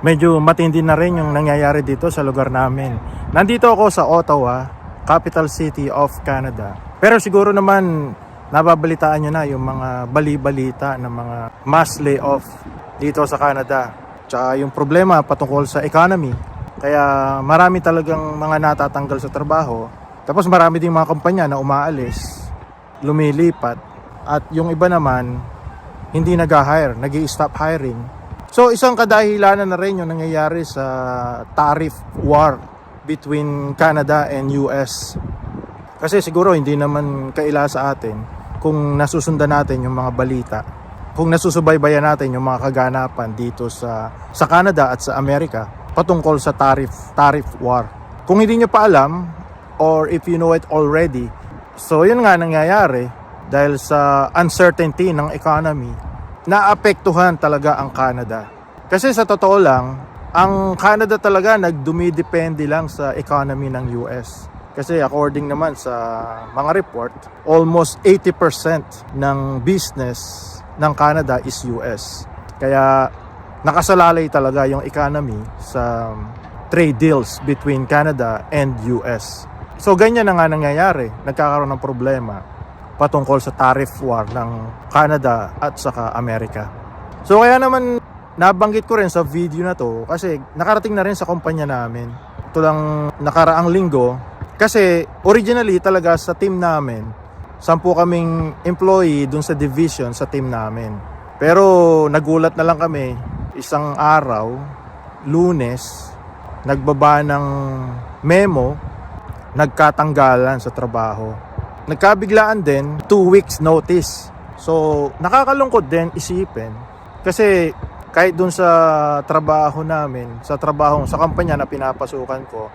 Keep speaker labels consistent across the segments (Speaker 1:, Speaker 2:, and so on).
Speaker 1: medyo matindi na rin yung nangyayari dito sa lugar namin. Nandito ako sa Ottawa, capital city of Canada. Pero siguro naman nababalitaan nyo na yung mga bali-balita ng mga mass layoff dito sa Canada. Tsaka yung problema patungkol sa economy. Kaya marami talagang mga natatanggal sa trabaho. Tapos marami ding mga kumpanya na umaalis, lumilipat. At yung iba naman, hindi nag-hire, nag-i-stop hiring. So isang kadahilanan na rin yung nangyayari sa tariff war between Canada and US. Kasi siguro hindi naman kaila sa atin kung nasusundan natin yung mga balita, kung nasusubaybayan natin yung mga kaganapan dito sa Canada at sa Amerika patungkol sa tariff war. Kung hindi nyo pa alam or if you know it already, so yun nga nangyayari dahil sa uncertainty ng economy, naapektuhan talaga ang Canada. Kasi sa totoo lang, ang Canada talaga nagdumidepende lang sa economy ng US. Kasi according naman sa mga report, almost 80% ng business ng Canada is US. Kaya nakasalalay talaga yung economy sa trade deals between Canada and US. So ganyan na nga nangyayari, nagkakaroon ng problema patungkol sa tariff war ng Canada at saka Amerika. So kaya naman nabanggit ko rin sa video na to kasi nakarating na rin sa kumpanya namin. Ito lang nakaraang linggo kasi originally talaga sa team namin 10 kaming employee dun sa division sa team namin. Pero nagulat na lang kami isang araw, Lunes, nagbaba ng memo, nagkatanggalan sa trabaho. Nagkabiglaan din, 2 weeks notice. So, nakakalungkot din isipin. Kasi kahit dun sa trabaho namin, sa kumpanya na pinapasukan ko,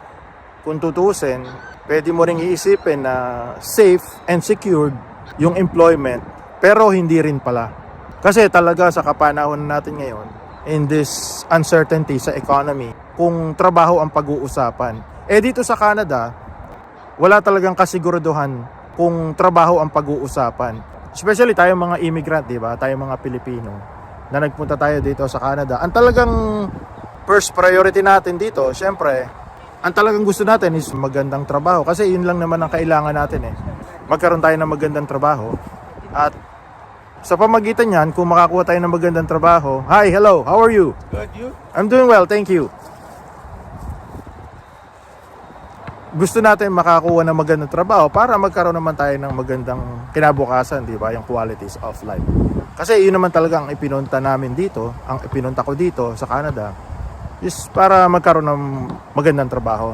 Speaker 1: kung tutusin, pwede mo ring iisipin na safe and secured yung employment, pero hindi rin pala. Kasi talaga sa kapanahon natin ngayon, in this uncertainty sa economy, kung trabaho ang pag-uusapan. Dito sa Canada, wala talagang kasiguraduhan kung trabaho ang pag-uusapan. Especially tayong mga immigrant, di ba? Tayong mga Pilipino na nagpunta tayo dito sa Canada. Ang talagang first priority natin dito, syempre, ang talagang gusto natin is magandang trabaho. Kasi yun lang naman ang kailangan natin magkaroon tayo ng magandang trabaho. At sa pamagitan yan, kung makakuha tayo ng magandang trabaho, hi, hello, how are you?
Speaker 2: Good, you?
Speaker 1: I'm doing well, thank you. Gusto natin makakuha ng magandang trabaho para magkaroon naman tayo ng magandang kinabukasan, di ba? Yung qualities of life. Kasi yun naman talaga ang ipinunta namin dito, ang ipinunta ko dito sa Canada, is para magkaroon ng magandang trabaho.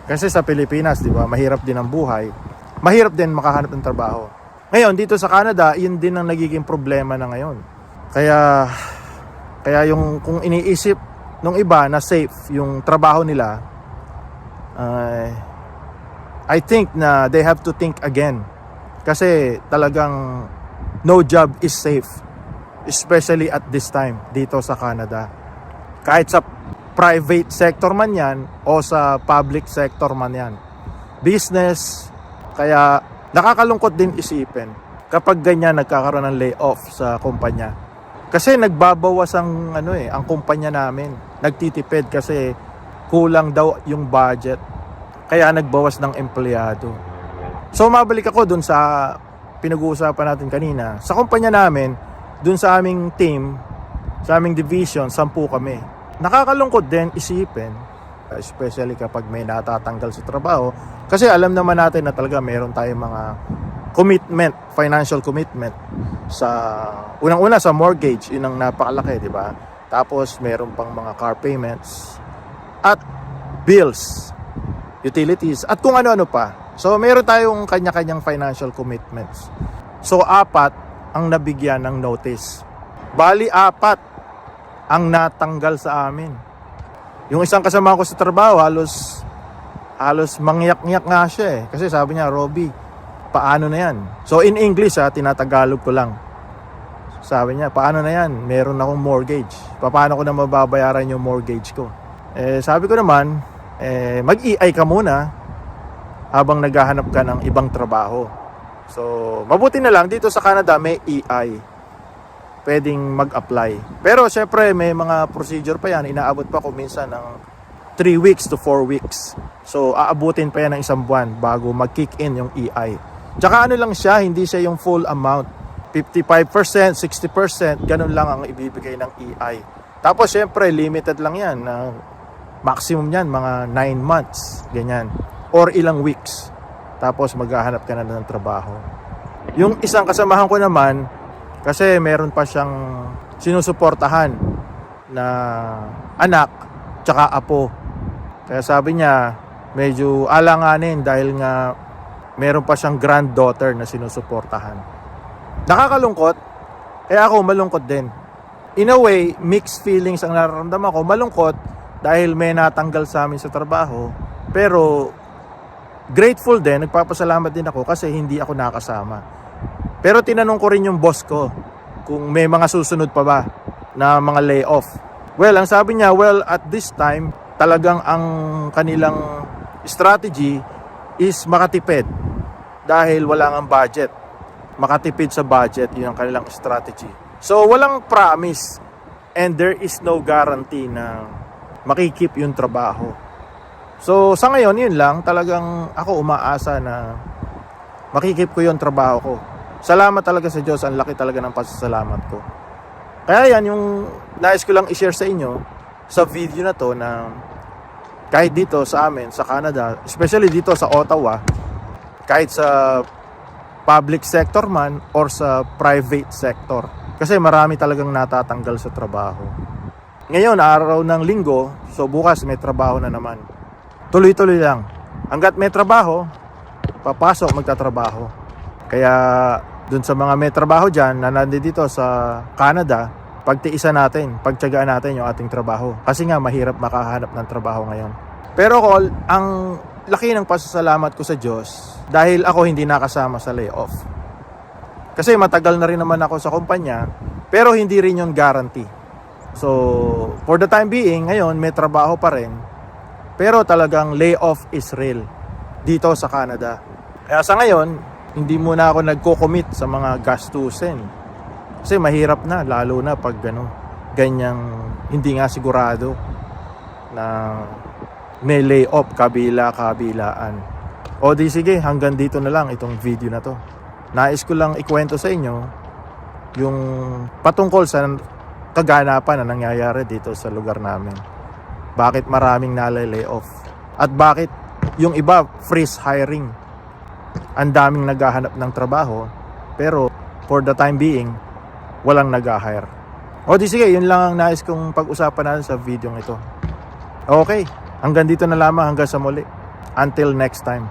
Speaker 1: Kasi sa Pilipinas, di ba, mahirap din ang buhay. Mahirap din makahanap ng trabaho. Ngayon, dito sa Canada, yun din ang nagiging problema na ngayon. Kaya yung kung iniisip nung iba na safe yung trabaho nila, I think na they have to think again. Kasi talagang no job is safe. Especially at this time dito sa Canada. Kahit sa private sector man yan o sa public sector man yan. Business, kaya nakakalungkot din isipin kapag ganyan nagkakaroon ng layoff sa kumpanya. Kasi nagbabawas ang ang kumpanya namin. Nagtitipid kasi kulang daw yung budget. Kaya nagbawas ng empleyado. So mabalik ako dun sa pinag-uusapan natin kanina. Sa kumpanya namin, dun sa aming team, sa aming division, 10 kami. Nakakalungkot din isipin, especially kapag may natatanggal sa trabaho. Kasi alam naman natin na talaga mayroon tayong mga commitment, financial commitment. Sa unang-una sa mortgage, yun ang napakalaki, di ba? Tapos mayroon pang mga car payments at bills, utilities, at kung ano-ano pa. So, meron tayong kanya-kanyang financial commitments. So, 4 ang nabigyan ng notice. Bali, 4 ang natanggal sa amin. Yung isang kasama ko sa trabaho, halos mangyak-ngyak nga siya Kasi sabi niya, Robby, paano na yan? So, in English tinatagalog ko lang. Sabi niya, paano na yan? Meron akong mortgage. Paano ko na mababayaran yung mortgage ko? Sabi ko naman, mag-EI ka muna habang naghahanap ka ng ibang trabaho. So, mabuti na lang dito sa Canada may EI. pwedeng mag-apply. Pero syempre may mga procedure pa yan, inaabot pa kung minsan ng 3 weeks to 4 weeks. So aabutin pa yan ng isang buwan bago mag-kick in yung EI. Tsaka ano lang siya, hindi siya yung full amount. 55%, 60%, ganun lang ang ibibigay ng EI. Tapos syempre limited lang yan. Maximum yan, mga 9 months, ganyan. Or ilang weeks. Tapos maghahanap ka na ng trabaho. Yung isang kasamahan ko naman, kasi meron pa siyang sinusuportahan na anak tsaka apo. Kaya sabi niya, medyo alanganin dahil nga meron pa siyang granddaughter na sinusuportahan. Nakakalungkot, kaya ako malungkot din. In a way, mixed feelings ang nararamdaman ko. Malungkot dahil may natanggal sa amin sa trabaho, pero grateful din, nagpapasalamat din ako kasi hindi ako nakasama. Pero tinanong ko rin yung boss ko kung may mga susunod pa ba na mga layoff. Well, ang sabi niya, well, at this time, talagang ang kanilang strategy is makatipid dahil wala ngang budget. Makatipid sa budget, yun ang kanilang strategy. So, walang promise and there is no guarantee na makikip yung trabaho. So, sa ngayon, yun lang. Talagang ako umaasa na makikip ko yung trabaho ko. Salamat talaga sa Diyos. Ang laki talaga ng pasasalamat ko. Kaya yan, yung nais ko lang i-share sa inyo sa video na to na kahit dito sa amin, sa Canada, especially dito sa Ottawa, kahit sa public sector man or sa private sector. Kasi marami talagang natatanggal sa trabaho. Ngayon, araw ng linggo, so bukas may trabaho na naman. Tuloy-tuloy lang. Hanggat may trabaho, papasok, magtatrabaho. Kaya dun sa mga may trabaho dyan na nandito sa Canada, pagtiisan natin, pagtiyagaan natin yung ating trabaho. Kasi nga, mahirap makahanap ng trabaho ngayon. Pero Col, ang laki ng pasasalamat ko sa Diyos dahil ako hindi nakasama sa layoff. Kasi matagal na rin naman ako sa kumpanya, pero hindi rin yung guarantee. So, for the time being, ngayon may trabaho pa rin. Pero talagang layoff is real dito sa Canada. Kaya sa ngayon, hindi muna ako nagko-commit sa mga gastusin. Kasi mahirap na, lalo na pag ganyang hindi nga sigurado na may layoff kabila-kabilaan. O di sige, hanggang dito na lang itong video na to. Nais ko lang ikwento sa inyo yung patungkol sa kaganapan na nangyayari dito sa lugar namin. Bakit maraming nalay-layoff? At bakit yung iba freeze hiring? Ang daming naghahanap ng trabaho, pero for the time being, walang nag-hire. O di sige, yun lang ang nais kong pag-usapan natin sa video ito. Okay, hanggang dito na lamang, hanggang sa muli. Until next time.